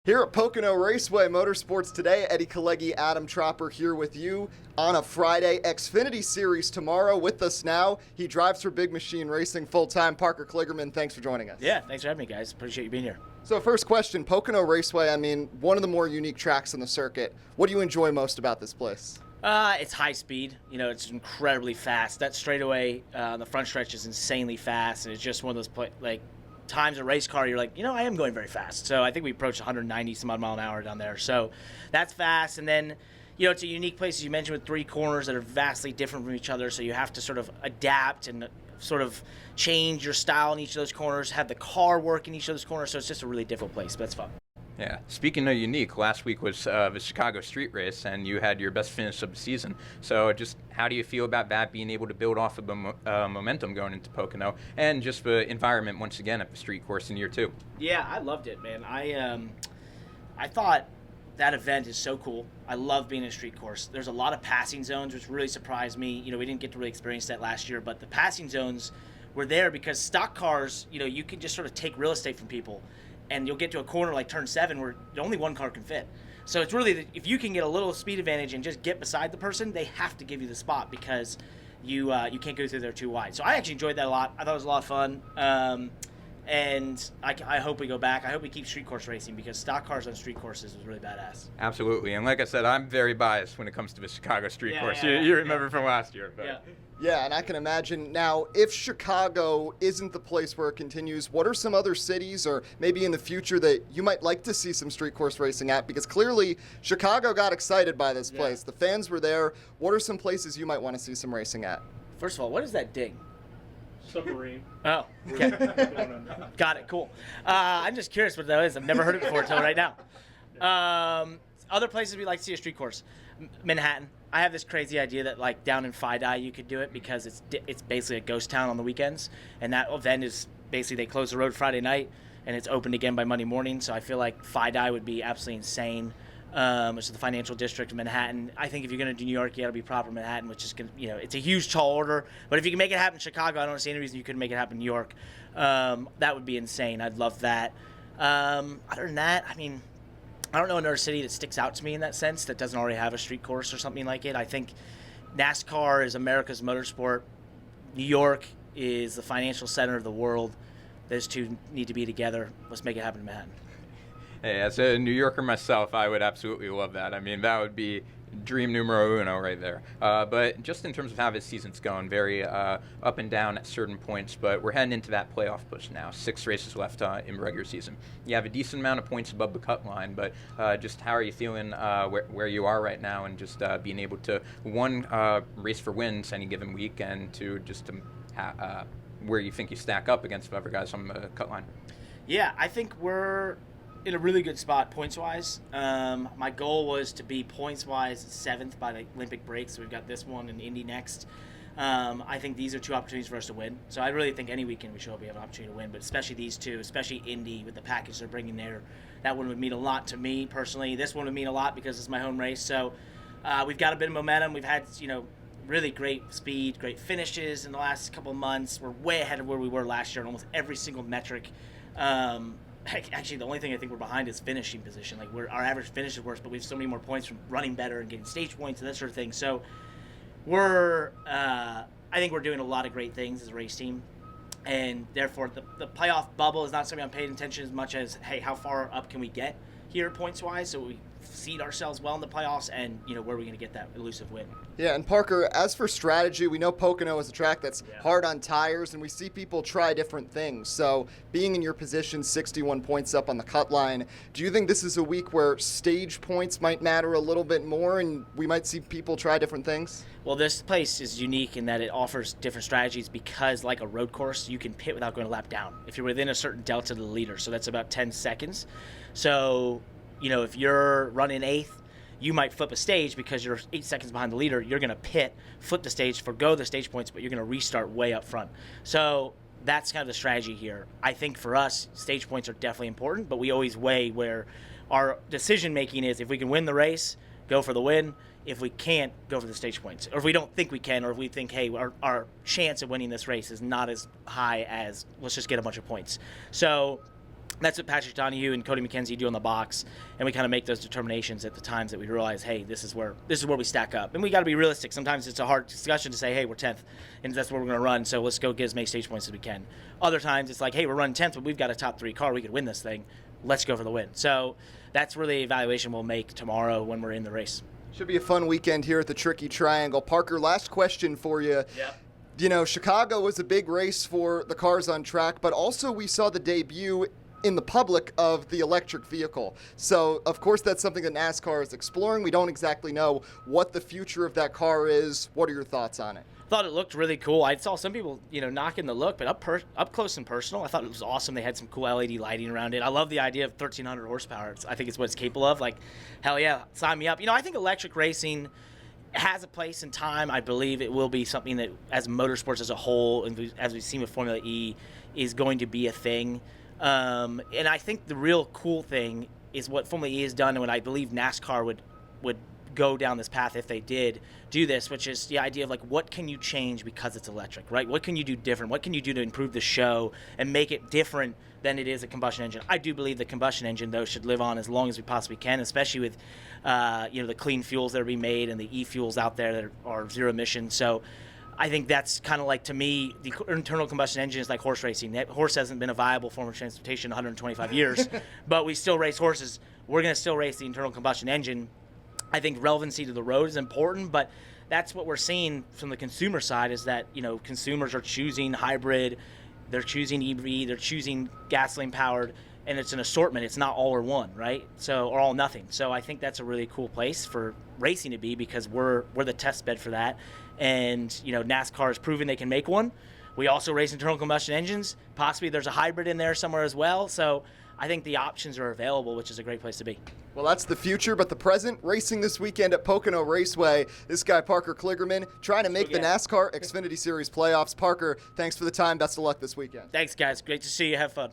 Here at Pocono Raceway, Motorsports today, Eddie Kalegi, Adam Tropper here with you on a Friday. Xfinity Series tomorrow. With us now, he drives for Big Machine Racing full-time. Parker Kligerman, thanks for joining us. Yeah, thanks for having me, guys. Appreciate you being here. So first question, Pocono Raceway, I mean, one of the more unique tracks on the circuit. What do you enjoy most about this place? It's high speed. You know, it's incredibly fast. That straightaway on the front stretch is insanely fast, and it's just one of those times a race car, you're like, I am going very fast. So I think we approached 190 some odd mile an hour down there. So that's fast. And then, it's a unique place, as you mentioned, with three corners that are vastly different from each other. So you have to sort of adapt and sort of change your style in each of those corners, have the car work in each of those corners. So it's just a really difficult place, but it's fun. Yeah. Speaking of unique, last week was the Chicago street race, and you had your best finish of the season. So just how do you feel about that, being able to build off of the momentum going into Pocono, and just the environment once again at the street course in year two? Yeah, I loved it, man. I thought that event is so cool. I love being in a street course. There's a lot of passing zones, which really surprised me. We didn't get to really experience that last year, but the passing zones were there because stock cars, you can just sort of take real estate from people. And you'll get to a corner like turn 7 where only one car can fit. So it's really, if you can get a little speed advantage and just get beside the person, they have to give you the spot because you can't go through there too wide. So I actually enjoyed that a lot. I thought it was a lot of fun. And I hope we go back. I hope we keep street course racing because stock cars on street courses was really badass. Absolutely. And like I said, I'm very biased when it comes to the Chicago street course. Yeah. You remember from last year. But. Yeah. Yeah, and I can imagine now, if Chicago isn't the place where it continues, what are some other cities or maybe in the future that you might like to see some street course racing at? Because clearly Chicago got excited by this place. The fans were there. What are some places you might want to see some racing at? First of all, what is that ding? Submarine. Oh, okay. Got it, cool. I'm just curious what that is. I've never heard it before until right now. Other places we'd like to see a street course. Manhattan. I have this crazy idea that down in Fidei you could do it because it's basically a ghost town on the weekends, and that event is basically they close the road Friday night and it's opened again by Monday morning. So I feel like Fidei would be absolutely insane. Which is the financial district of Manhattan. I think if you're going to do New York, you got to be proper Manhattan, which is going to, it's a huge tall order. But if you can make it happen in Chicago, I don't see any reason you couldn't make it happen in New York. That would be insane. I'd love that. Other than that, I don't know another city that sticks out to me in that sense that doesn't already have a street course or something like it. I think NASCAR is America's motorsport. New York is the financial center of the world. Those two need to be together. Let's make it happen in Manhattan. Hey, as a New Yorker myself, I would absolutely love that. That would be dream numero uno right there. But just in terms of how this season's going, very up and down at certain points, but we're heading into that playoff push now. 6 races left in regular season. You have a decent amount of points above the cut line, but just how are you feeling where you are right now, and just being able to, one, race for wins any given week, and two, just where you think you stack up against the other guys on the cut line? Yeah, I think we're in a really good spot points-wise. My goal was to be points-wise 7th by the Olympic break, so we've got this one and Indy next. I think these are 2 opportunities for us to win. So I really think any weekend we show up, we have an opportunity to win, but especially these 2, especially Indy with the package they're bringing there. That one would mean a lot to me personally. This one would mean a lot because it's my home race. So we've got a bit of momentum. We've had, really great speed, great finishes in the last couple of months. We're way ahead of where we were last year on almost every single metric. Actually, the only thing I think we're behind is finishing position. Our average finish is worse, but we have so many more points from running better and getting stage points and that sort of thing. So I think we're doing a lot of great things as a race team, and therefore the playoff bubble is not something I'm paying attention as much as, hey, how far up can we get here points-wise so we seed ourselves well in the playoffs, and where are we going to get that elusive win? Yeah, and Parker, as for strategy, we know Pocono is a track that's hard on tires, and we see people try different things. So being in your position, 61 points up on the cut line, do you think this is a week where stage points might matter a little bit more and we might see people try different things? Well, this place is unique in that it offers different strategies because, like a road course, you can pit without going a lap down if you're within a certain delta to the leader. So that's about 10 seconds. So, if you're running 8th, you might flip a stage because you're 8 seconds behind the leader. You're going to pit, flip the stage, forgo the stage points, but you're going to restart way up front. So that's kind of the strategy here. I think for us, stage points are definitely important, but we always weigh where our decision making is. If we can win the race, go for the win. If we can't, go for the stage points. Or if we don't think we can, or if we think, hey, our chance of winning this race is not as high as let's just get a bunch of points. So That's what Patrick Donahue and Cody McKenzie do on the box, and we kind of make those determinations at the times that we realize, hey, this is where we stack up, and we got to be realistic. Sometimes it's a hard discussion to say, hey, we're 10th, and that's what we're going to run, so let's go get as many stage points as we can. Other times it's like, hey, we're running 10th, but we've got a top 3 car, we could win this thing. Let's go for the win. So that's really the evaluation we'll make tomorrow when we're in the race. Should be a fun weekend here at the Tricky Triangle. Parker, last question for you. Yeah. You know, Chicago was a big race for the cars on track, but also we saw the debut in the public of the electric vehicle. So, of course, that's something that NASCAR is exploring. We don't exactly know what the future of that car is. What are your thoughts on it? Thought it looked really cool. I saw some people, knocking the look, but up close and personal, I thought it was awesome. They had some cool LED lighting around it. I love the idea of 1,300 horsepower. I think it's what it's capable of. Like, hell yeah, sign me up. I think electric racing has a place in time. I believe it will be something that, as motorsports as a whole, and as we've seen with Formula E, is going to be a thing. And I think the real cool thing is what Formula E has done, and what I believe NASCAR would go down this path if they did do this, which is the idea of, like, what can you change because it's electric, right? What can you do different? What can you do to improve the show and make it different than it is a combustion engine? I do believe the combustion engine, though, should live on as long as we possibly can, especially with, the clean fuels that are being made and the e-fuels out there that are zero emission. So I think that's kind of like, to me, the internal combustion engine is like horse racing. That horse hasn't been a viable form of transportation in 125 years, but we still race horses. We're going to still race the internal combustion engine. I think relevancy to the road is important, but that's what we're seeing from the consumer side, is that, consumers are choosing hybrid, they're choosing EV, they're choosing gasoline powered, and it's an assortment. It's not all or one, right? So, or all nothing. So I think that's a really cool place for racing to be, because we're the test bed for that. And, NASCAR has proven they can make one. We also race internal combustion engines. Possibly there's a hybrid in there somewhere as well. So I think the options are available, which is a great place to be. Well, that's the future, but the present, racing this weekend at Pocono Raceway. This guy, Parker Kligerman, trying to make the NASCAR Xfinity Series playoffs. Parker, thanks for the time. Best of luck this weekend. Thanks, guys. Great to see you. Have fun.